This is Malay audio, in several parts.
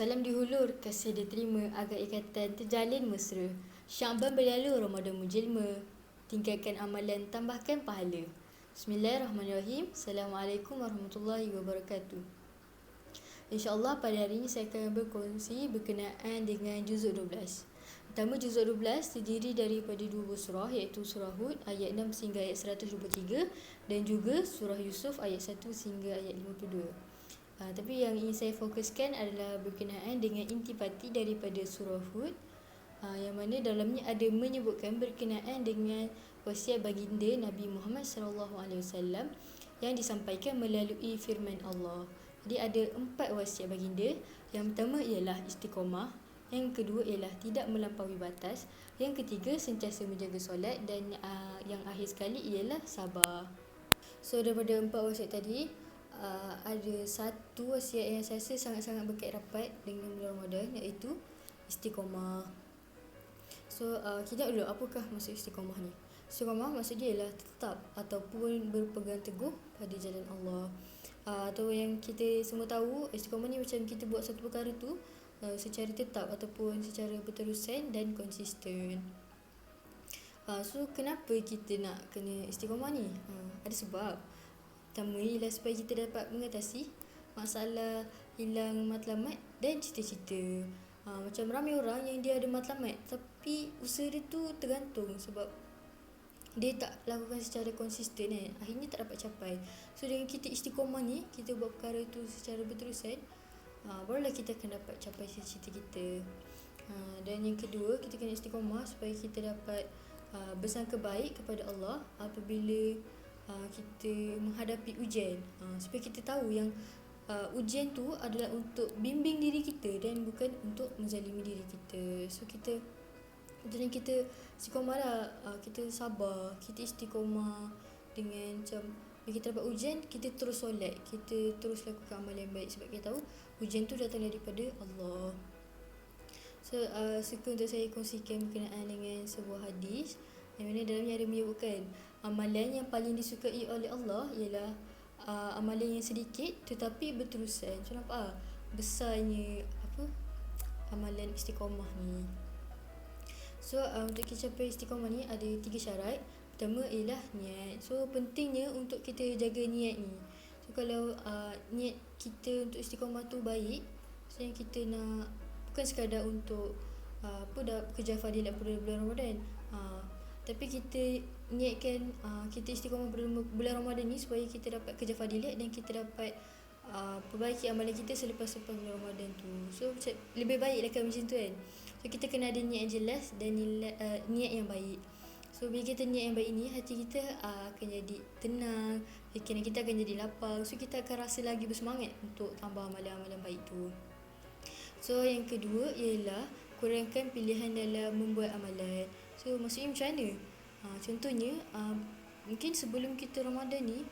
Salam dihulur, kasih diterima agar ikatan terjalin mesra. Sya'ban berlalu, Ramadan menjelma. Tinggalkan amalan, tambahkan pahala. Bismillahirrahmanirrahim. Assalamualaikum warahmatullahi wabarakatuh. InsyaAllah pada hari ini saya akan berkongsi berkenaan dengan juzuk 12. Pertama, juzuk 12 terdiri daripada dua buah surah, iaitu surah Hud ayat 6 sehingga ayat 123 dan juga surah Yusuf ayat 1 sehingga ayat 52. Tapi yang ingin saya fokuskan adalah berkenaan dengan intipati daripada surah Hud, yang mana dalamnya ada menyebutkan berkenaan dengan wasiat baginda Nabi Muhammad SAW yang disampaikan melalui firman Allah. Jadi ada 4 wasiat baginda. Yang pertama ialah istiqamah, yang kedua ialah tidak melampaui batas, yang ketiga sentiasa menjaga solat, dan yang akhir sekali ialah sabar. So daripada 4 wasiat tadi, ada satu wasiat yang saya rasa sangat-sangat berkait rapat dengan bulan Ramadan, iaitu istiqamah. So kita dulu, apakah maksud istiqamah ni? Istiqamah maksudnya ialah tetap ataupun berpegang teguh pada jalan Allah. Atau yang kita semua tahu, istiqamah ni macam kita buat satu perkara tu secara tetap ataupun secara berterusan dan konsisten. So kenapa kita nak kena istiqamah ni? Ada sebab. Pertama ialah supaya kita dapat mengatasi masalah hilang matlamat dan cita-cita. Macam ramai orang yang dia ada matlamat tapi usaha dia tu tergantung sebab dia tak lakukan secara konsisten kan. Akhirnya tak dapat capai. So dengan kita istiqamah ni, kita buat perkara tu secara berterusan, barulah kita akan dapat capai cita-cita kita. Dan yang kedua, kita kena istiqamah supaya kita dapat bersangka baik kepada Allah apabila kita menghadapi ujian, supaya kita tahu yang ujian tu adalah untuk bimbing diri kita dan bukan untuk menzalimi diri kita. So kita istiqamah lah, kita sabar, kita istiqamah dengan macam bila kita dapat ujian, kita terus solat, kita terus lakukan amalan yang baik sebab kita tahu ujian tu datang daripada Allah. So suka untuk saya kongsikan berkenaan dengan sebuah hadis yang mana dalamnya ada menyebutkan amalan yang paling disukai oleh Allah ialah amalan yang sedikit tetapi berterusan. So nampak besarnya amalan istiqamah ni. So untuk kita capai istiqamah ni ada 3 syarat. Pertama ialah niat. So pentingnya untuk kita jaga niat ni. So kalau niat kita untuk istiqamah tu baik, so yang kita nak bukan sekadar untuk dah kerja fadilat pada bulan Ramadan, tapi kita niatkan kita istiqamah bulan Ramadan ni supaya kita dapat kerja fadilat dan kita dapat perbaiki amalan kita selepas bulan Ramadan tu. So lebih baik kan macam tu kan. So kita kena ada niat yang jelas dan niat yang baik. So bila kita niat yang baik ni, hati kita akan jadi tenang, fikiran kita akan jadi lapang. So kita akan rasa lagi bersemangat untuk tambah amalan-amalan baik tu. So yang kedua ialah kurangkan pilihan dalam membuat amalan. So maksudnya macam mana? Contohnya mungkin sebelum kita Ramadan ni,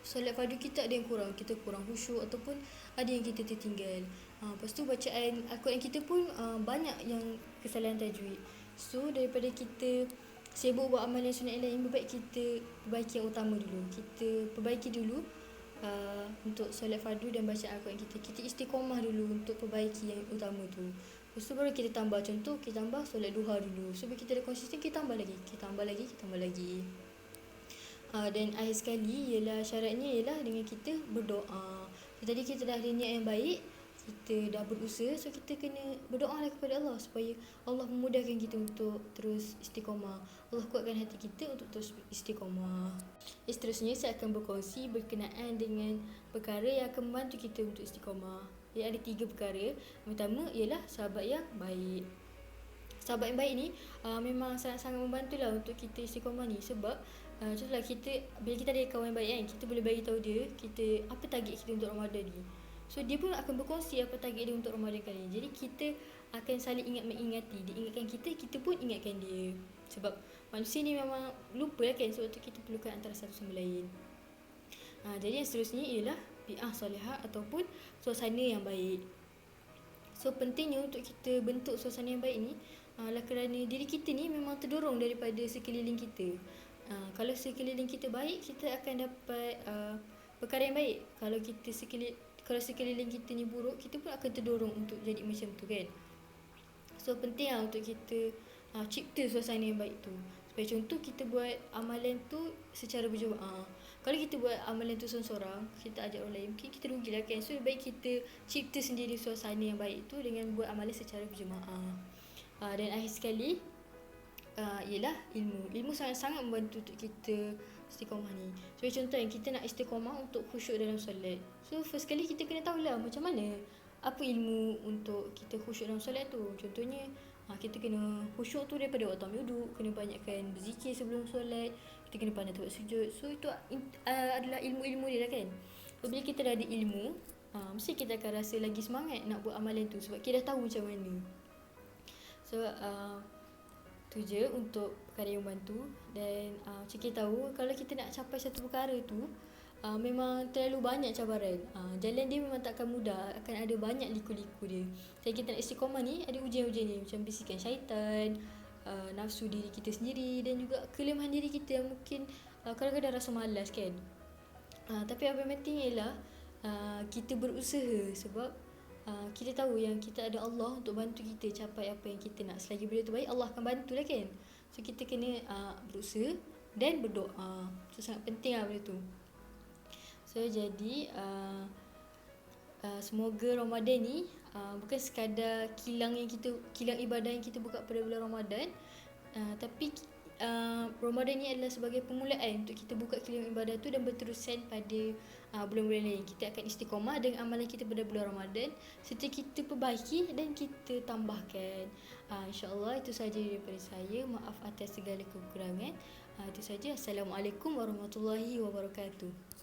solat fardu kita ada yang kurang, kita kurang khusyuk ataupun ada yang kita tertinggal. Lepas tu bacaan Al-Quran kita pun banyak yang kesalahan tajwid. So daripada kita sibuk buat amalan sunat yang lain, lebih baik kita perbaiki yang utama dulu. Kita perbaiki dulu untuk solat fardu dan bacaan Al-Quran kita. Kita istiqamah dulu untuk perbaiki yang utama tu. Lepas tu baru kita tambah. Contoh kita tambah solat duha dulu. So bila kita dah konsisten, kita tambah lagi. Dan akhir sekali ialah syaratnya ialah dengan kita berdoa. So, tadi kita dah ada niat yang baik, kita dah berusaha, so kita kena berdoa lah kepada Allah supaya Allah memudahkan kita untuk terus istiqamah. Allah kuatkan hati kita untuk terus istiqamah. Seterusnya saya akan berkongsi berkenaan dengan perkara yang akan membantu kita untuk istiqamah. Dia ada 3 perkara. Yang pertama ialah sahabat yang baik. Sahabat yang baik ni memang sangat-sangat membantulah untuk kita istiqamah ni. Sebab contohlah bila kita ada kawan yang baik kan, kita boleh bagi tahu dia apa target kita untuk Ramadan ni. So dia pun akan berkongsi apa target dia untuk Ramadan kali ni. Jadi kita akan saling mengingati. Dia ingatkan kita pun ingatkan dia. Sebab manusia ni memang lupa kan, sebab tu kita perlukan antara satu sama lain. Jadi yang seterusnya ialah bi'ah solehah ataupun suasana yang baik. So pentingnya untuk kita bentuk suasana yang baik ni adalah kerana diri kita ni memang terdorong daripada sekeliling kita. Kalau sekeliling kita baik, kita akan dapat perkara yang baik. kalau sekeliling kita ni buruk, kita pun akan terdorong untuk jadi macam tu kan. So penting lah untuk kita cipta suasana yang baik tu. Supaya contoh kita buat amalan tu secara berjemaah. Kalau kita buat amalan tu seorang-seorang, kita ajak orang lain, mungkin kita rugilah kan. So lebih baik kita cipta sendiri suasana yang baik tu dengan buat amalan secara berjemaah. Dan akhir sekali, ialah ilmu. Ilmu sangat-sangat membantu untuk kita istiqamah ni. So contoh yang kita nak istiqamah untuk khusyuk dalam solat. So first kali kita kena tahulah macam mana apa ilmu untuk kita khusyuk dalam solat tu. Contohnya kita kena khusyuk tu daripada waktu ambil wuduk, kena banyakkan berzikir sebelum solat, kita kena pandai tempat sujud. So itu adalah ilmu-ilmu dia lah kan. So bila kita dah ada ilmu, mesti kita akan rasa lagi semangat nak buat amalan tu sebab kita dah tahu macam mana. So tu je untuk perkara yang membantu. Dan macam kita tahu, kalau kita nak capai satu perkara tu, memang terlalu banyak cabaran. Jalan dia memang takkan mudah, akan ada banyak liku-liku dia. Kalau kita nak istiqamah ni, ada ujian-ujian ni, macam bisikan syaitan, nafsu diri kita sendiri, dan juga kelemahan diri kita yang mungkin kadang-kadang rasa malas kan. Tapi apa yang penting ialah kita berusaha, sebab kita tahu yang kita ada Allah untuk bantu kita capai apa yang kita nak. Selagi benda tu baik, Allah akan bantulah kan. So kita kena berusaha dan berdoa. So sangat penting lah benda tu. So jadi semoga Ramadan ni bukan sekadar kilang ibadah yang kita buka pada bulan Ramadan, tapi Ramadan ni adalah sebagai permulaan untuk kita buka kilang ibadah tu dan berterusan pada bulan-bulan lain. Kita akan istiqamah dengan amalan kita pada bulan Ramadan serta kita perbaiki dan kita tambahkan. InsyaAllah itu sahaja daripada saya. Maaf atas segala kekurangan. Itu sahaja. Assalamualaikum warahmatullahi wabarakatuh.